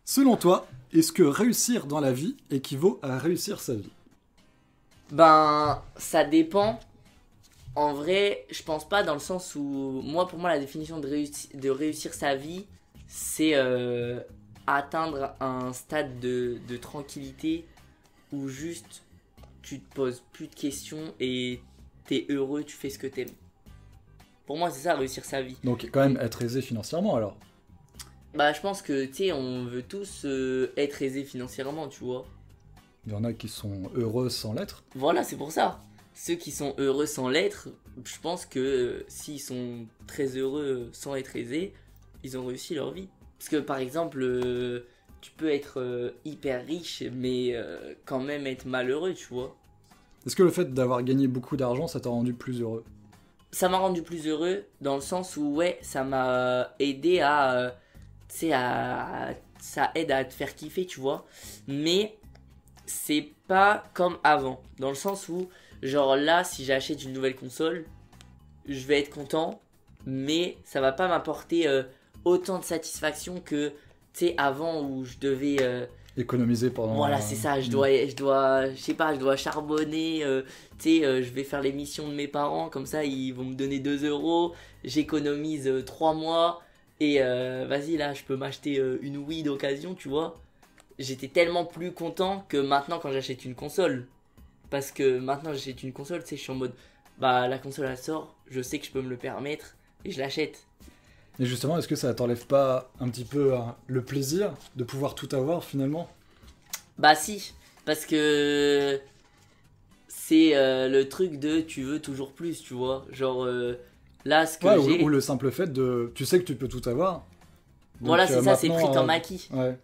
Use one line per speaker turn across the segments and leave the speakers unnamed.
Selon toi, est-ce que réussir dans la vie équivaut à réussir sa vie?
Ben, ça dépend. En vrai, je pense pas dans le sens où, pour moi, la définition de réussir sa vie, c'est atteindre un stade de tranquillité où juste tu te poses plus de questions et t'es heureux, tu fais ce que t'aimes. Pour moi, c'est ça, réussir sa vie.
Donc quand même être aisé financièrement alors.
Bah, je pense que, tu sais, on veut tous être aisés financièrement, tu vois.
Il y en a qui sont heureux sans l'être.
Voilà, c'est pour ça. Ceux qui sont heureux sans l'être, je pense que s'ils sont très heureux sans être aisés, ils ont réussi leur vie. Parce que par exemple, tu peux être hyper riche, mais quand même être malheureux, tu vois.
Est-ce que le fait d'avoir gagné beaucoup d'argent, ça t'a rendu plus heureux?
Ça m'a rendu plus heureux dans le sens où, ouais, ça m'a aidé à... tu sais, ça aide à te faire kiffer, tu vois. Mais c'est pas comme avant. Dans le sens où, genre là, si j'achète une nouvelle console, je vais être content, mais ça va pas m'apporter autant de satisfaction que, tu sais, avant où je devais...
Économiser pendant...
Voilà, c'est ça, je dois, je sais pas, je dois charbonner, tu sais, je vais faire les missions de mes parents, comme ça, ils vont me donner 2 euros, j'économise 3 mois, et vas-y, là, je peux m'acheter une Wii d'occasion, tu vois. J'étais tellement plus content que maintenant quand j'achète une console. Parce que maintenant j'achète une console, tu sais, je suis en mode, bah la console elle sort, je sais que je peux me le permettre, et je l'achète.
Et justement, est-ce que ça t'enlève pas un petit peu le plaisir de pouvoir tout avoir finalement?
Bah si, parce que c'est le truc de tu veux toujours plus, tu vois. Genre là ce que
Ouais,
j'ai...
ou le simple fait de... Tu sais que tu peux tout avoir. Donc,
voilà, c'est ça, c'est pris
maintenant,
comme acquis.
Ouais.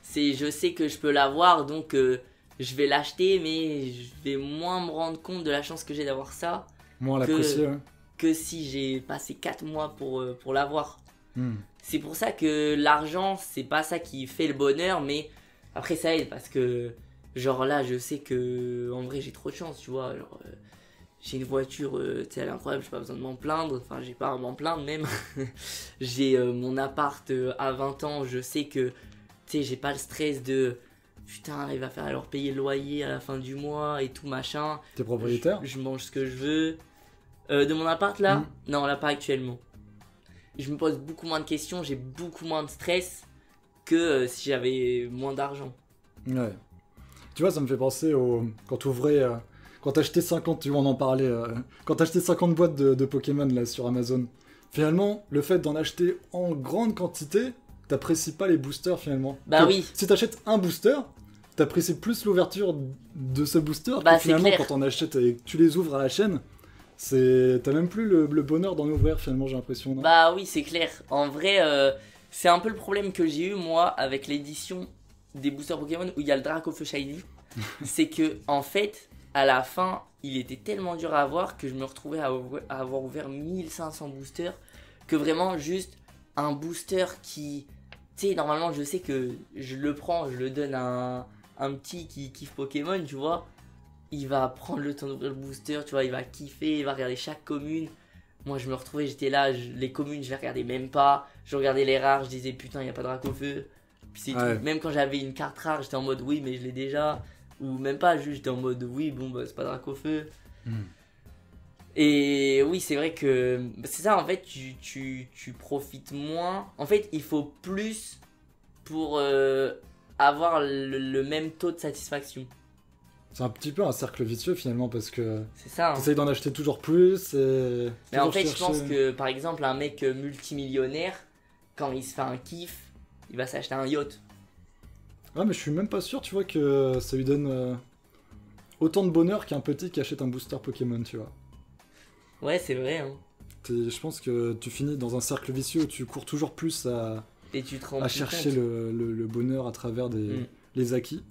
C'est je sais que je peux l'avoir, donc je vais l'acheter, mais je vais moins me rendre compte de la chance que j'ai d'avoir ça
Moins l'apprécier, ouais.
que si j'ai passé 4 mois pour l'avoir.
Hmm.
C'est pour ça que l'argent, c'est pas ça qui fait le bonheur, mais après ça aide parce que, genre là, je sais que en vrai j'ai trop de chance, tu vois. Genre, j'ai une voiture, tu sais, elle est incroyable, j'ai pas besoin de m'en plaindre, enfin, j'ai pas à m'en plaindre même. J'ai mon appart à 20 ans, je sais que, tu sais, j'ai pas le stress de putain, il va falloir leur payer le loyer à la fin du mois et tout machin.
T'es propriétaire?
Je mange ce que je veux. De mon appart là? Non, là pas actuellement. Je me pose beaucoup moins de questions, j'ai beaucoup moins de stress que si j'avais moins d'argent.
Ouais. Tu vois, ça me fait penser quand t'ouvrais... quand t'achetais 50... Tu vois, on en parlait... quand t'achetais 50 boîtes de Pokémon là sur Amazon. Finalement, le fait d'en acheter en grande quantité, t'apprécies pas les boosters finalement.
Bah oui.
Si t'achètes un booster, t'apprécies plus l'ouverture de ce booster
bah,
que finalement
clair.
quand on achète et que tu les ouvres à la chaîne. T'as même plus le bonheur d'en ouvrir finalement, j'ai l'impression. Non,
bah oui, c'est clair. En vrai, c'est un peu le problème que j'ai eu moi avec l'édition des boosters Pokémon où il y a le Dracofeu Shiny. C'est que en fait, à la fin, il était tellement dur à avoir que je me retrouvais à avoir ouvert 1500 boosters. Que vraiment juste un booster qui... Tu sais, normalement je sais que je le prends, je le donne à un petit qui kiffe Pokémon, tu vois. Il va prendre le temps d'ouvrir le booster, tu vois, il va kiffer, il va regarder chaque commune. Moi je me retrouvais, j'étais là, les communes je les regardais même pas. Je regardais les rares, je disais putain, il n'y a pas de Dracofeu. Puis c'est tout. Même quand j'avais une carte rare, j'étais en mode oui, mais je l'ai déjà. Ou même pas, juste j'étais en mode oui, bon bah c'est pas Dracofeu. Et oui, c'est vrai que c'est ça, en fait, tu profites moins. En fait, il faut plus pour avoir le même taux de satisfaction.
c'est un petit peu un cercle vicieux finalement parce que
C'est ça. Hein.
t'essayes d'en acheter toujours plus et...
Mais en fait, je pense que par exemple, un mec multimillionnaire, quand il se fait un kiff, il va s'acheter un yacht.
Ouais, mais je suis même pas sûr, tu vois, que ça lui donne autant de bonheur qu'un petit qui achète un booster Pokémon, tu vois.
Ouais, c'est vrai. Hein.
Je pense que tu finis dans un cercle vicieux où tu cours toujours plus
Et tu te rends
à
plus
chercher
compte.
le bonheur à travers les acquis.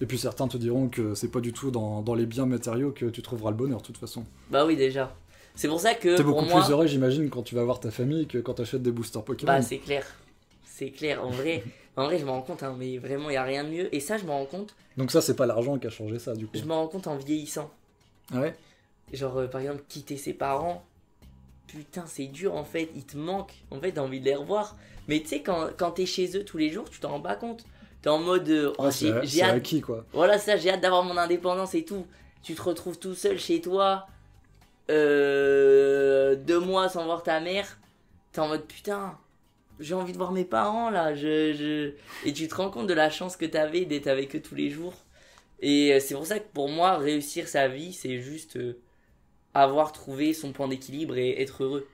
Et puis certains te diront que c'est pas du tout dans les biens matériaux que tu trouveras le bonheur, de toute façon.
Bah oui, déjà. C'est pour ça que
T'es
pour
beaucoup
moi...
plus heureux, j'imagine, quand tu vas voir ta famille que quand t'achètes des boosters Pokémon.
Bah c'est clair. C'est clair. En vrai, je me rends compte, hein, mais vraiment, il n'y a rien de mieux. Et ça, je me rends compte.
Donc ça, c'est pas l'argent qui a changé ça, du coup.
Je me rends compte en vieillissant.
Ah ouais.
Genre, par exemple, quitter ses parents. putain, c'est dur en fait, ils te manquent. En fait, t'as envie de les revoir. Mais tu sais, quand t'es chez eux tous les jours, tu t'en rends pas compte. T'es en mode,
c'est
hâte.
acquis, quoi.
Voilà, ça, j'ai hâte d'avoir mon indépendance et tout. Tu te retrouves tout seul chez toi, 2 mois sans voir ta mère. T'es en mode, putain, j'ai envie de voir mes parents là. Et tu te rends compte de la chance que t'avais d'être avec eux tous les jours. Et c'est pour ça que pour moi, réussir sa vie, c'est juste avoir trouvé son point d'équilibre et être heureux.